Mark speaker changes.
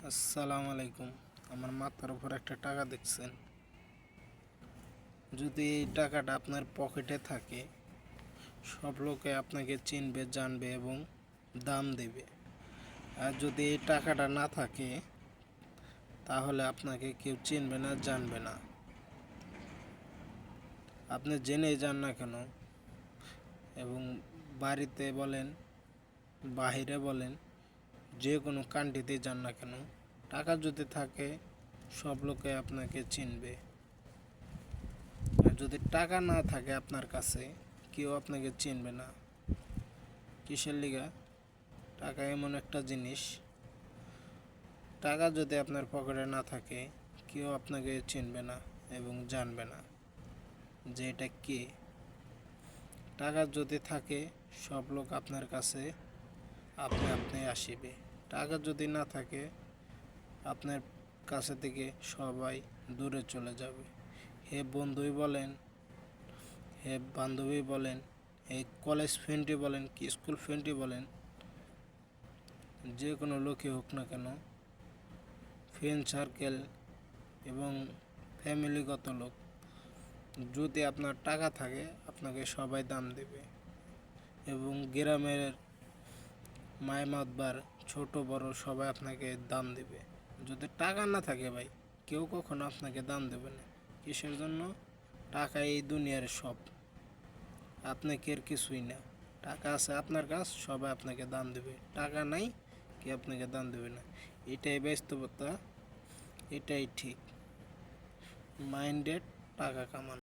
Speaker 1: আসসালামু আলাইকুম। আমার মাথার উপর একটা টাকা দেখছেন। যদি এই টাকাটা আপনার পকেটে থাকে, সব লোকে আপনাকে চিনবে, জানবে এবং দাম দেবে। আর যদি এই টাকাটা না থাকে, তাহলে আপনাকে কেউ চিনবে না, জানবে না। আপনি জেনেই যান না কেন, এবং বাড়িতে বলেন, বাহিরে বলেন, যে কোনো কান্ট্রিতে যান না কেন, টাকা যদি থাকে, সব লোকে আপনাকে চিনবে। আর যদি টাকা না থাকে আপনার কাছে, কেউ আপনাকে চিনবে না। কিসের লিগা? টাকা এমন একটা জিনিস, টাকা যদি আপনার পকেটে না থাকে, কেউ আপনাকে চিনবে না এবং জানবে না যে এটা কে। টাকা যদি থাকে, সব লোক আপনার কাছে আপনি আপনি আসিবে। টাকা যদি না থাকে, আপনার কাছে থেকে সবাই দূরে চলে যাবে। হে বন্ধুই বলেন, হে বান্ধবী বলেন, এই কলেজ ফ্রেন্ডই বলেন, কি স্কুল ফ্রেন্ডই বলেন, যে কোনো লোকই হোক না কেন, ফ্রেন্ড সার্কেল এবং ফ্যামিলিগত লোক, যদি আপনার টাকা থাকে, আপনাকে সবাই দাম দেবে। এবং গ্রামের মায় মাতবার, ছোট বড় সবাই আপনাকে দাম দেবে। যদি টাকা না থাকে ভাই, কেউ কখনো আপনাকে দাম দেবে না। কিসের জন্য? টাকা এই দুনিয়ার সব, আপনি কের কিছুই না। টাকা আছে আপনার কাছ, সবাই আপনাকে দাম দেবে। টাকা নাই, কে আপনাকে দাম দেবে না। এটাই বাস্তবতা, এটাই ঠিক। মাইন্ডেড টাকা কামান।